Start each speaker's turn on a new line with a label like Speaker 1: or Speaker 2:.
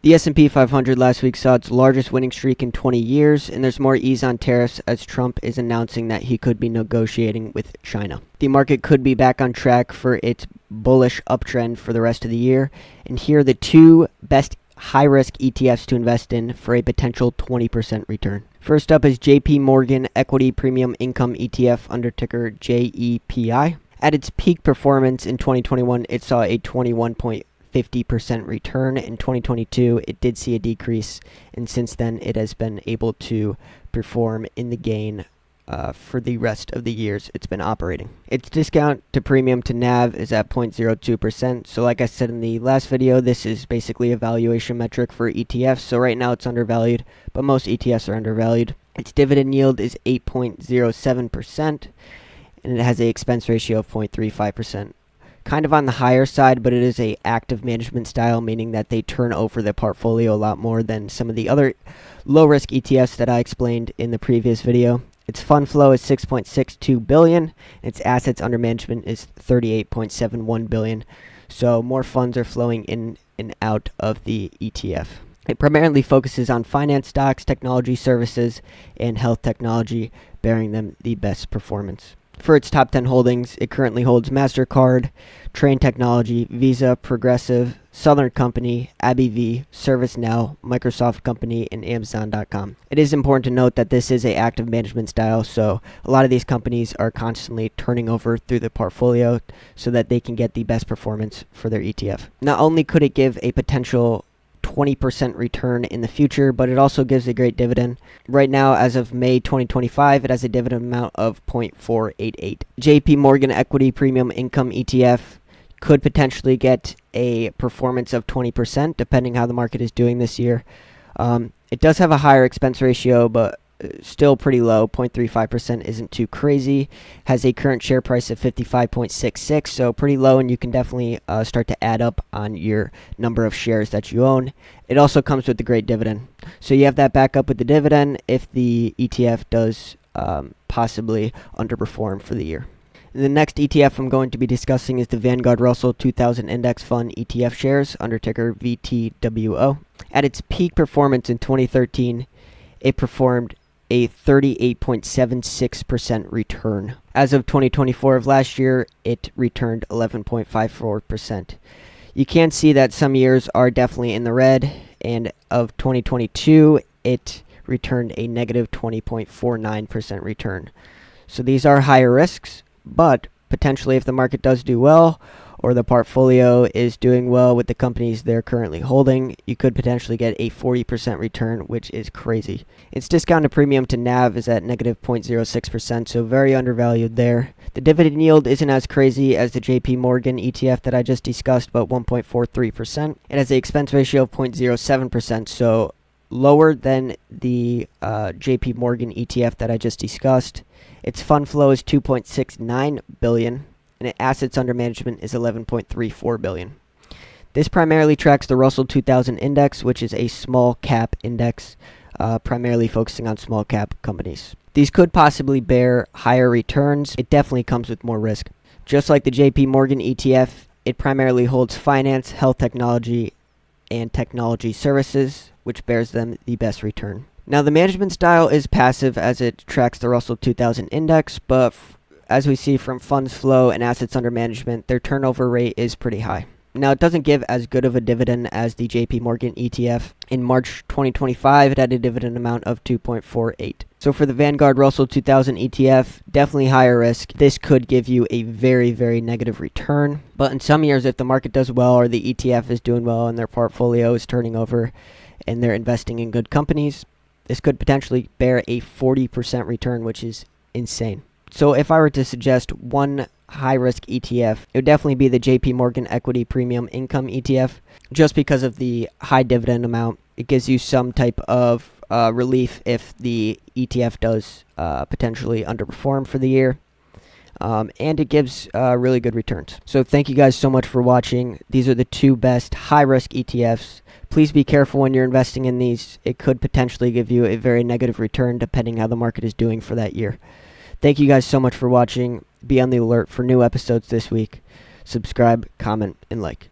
Speaker 1: The S&P 500 last week saw its largest winning streak in 20 years, and there's more ease on tariffs as Trump is announcing that he could be negotiating with China. The market could be back on track for its bullish uptrend for the rest of the year, and here are the two best high-risk ETFs to invest in for a potential 20% return. First up is JP Morgan Equity Premium Income ETF under ticker JEPI. At its peak performance in 2021, it saw a 21.50% return. In 2022, it did see a decrease, and since then, it has been able to perform in the gain for the rest of the years it's been operating. Its discount to premium to NAV is at 0.02%. So like I said in the last video, this is basically a valuation metric for ETFs. So right now it's undervalued, but most ETFs are undervalued. Its dividend yield is 8.07%, and it has an expense ratio of 0.35%. Kind of on the higher side, but it is a active management style, meaning that they turn over the portfolio a lot more than some of the other low-risk ETFs that I explained in the previous video. Its fund flow is $6.62 billion. Its assets under management is $38.71 billion. So more funds are flowing in and out of the ETF. It primarily focuses on finance stocks, technology services, and health technology, bearing them the best performance. For its top 10 holdings, it currently holds MasterCard, Train Technology, Visa, Progressive, Southern Company, AbbVie, ServiceNow, Microsoft Company, and Amazon.com. It is important to note that this is an active management style, so a lot of these companies are constantly turning over through the portfolio so that they can get the best performance for their ETF. Not only could it give a potential 20% return in the future, but it also gives a great dividend. Right now, as of May 2025, it has a dividend amount of 0.488. JP Morgan Equity Premium Income ETF could potentially get a performance of 20%, depending how the market is doing this year. It does have a higher expense ratio, but still pretty low. 0.35% isn't too crazy. Has a current share price of 55.66, so pretty low, and you can definitely start to add up on your number of shares that you own. It also comes with a great dividend, so you have that backup with the dividend if the ETF does possibly underperform for the year. The next ETF I'm going to be discussing is the Vanguard Russell 2000 Index Fund ETF shares under ticker VTWO. At its peak performance in 2013, it performed a 38.76% return. As of 2024 of last year, it returned 11.54%. You can see that some years are definitely in the red, and of 2022, it returned a negative 20.49% return. So these are higher risks, but potentially if the market does do well, or the portfolio is doing well with the companies they're currently holding, you could potentially get a 40% return, which is crazy. Its discount to premium to NAV is at negative 0.06%, so very undervalued there. The dividend yield isn't as crazy as the JP Morgan ETF that I just discussed, but 1.43%. It has an expense ratio of 0.07%, so lower than the JP Morgan ETF that I just discussed. Its fund flow is $2.69 billion. And its assets under management is $11.34 billion. This primarily tracks the Russell 2000 Index, which is a small cap index, primarily focusing on small cap companies. These could possibly bear higher returns. It definitely comes with more risk. Just like the JP Morgan ETF, it primarily holds finance, health technology, and technology services, which bears them the best return. Now, the management style is passive as it tracks the Russell 2000 Index, but as we see from funds flow and assets under management, their turnover rate is pretty high. Now, it doesn't give as good of a dividend as the JP Morgan ETF. In March 2025, it had a dividend amount of 2.48. So for the Vanguard Russell 2000 ETF, definitely higher risk. This could give you a very, very negative return. But in some years, if the market does well or the ETF is doing well and their portfolio is turning over and they're investing in good companies, this could potentially bear a 40% return, which is insane. So if I were to suggest one high-risk ETF, it would definitely be the JP Morgan Equity Premium Income ETF, just because of the high dividend amount. It gives you some type of relief if the ETF does potentially underperform for the year, and it gives really good returns. So thank you guys so much for watching. These are the two best high-risk ETFs. Please be careful when you're investing in these. It could potentially give you a very negative return depending how the market is doing for that year. Thank you guys so much for watching. Be on the alert for new episodes this week. Subscribe, comment, and like.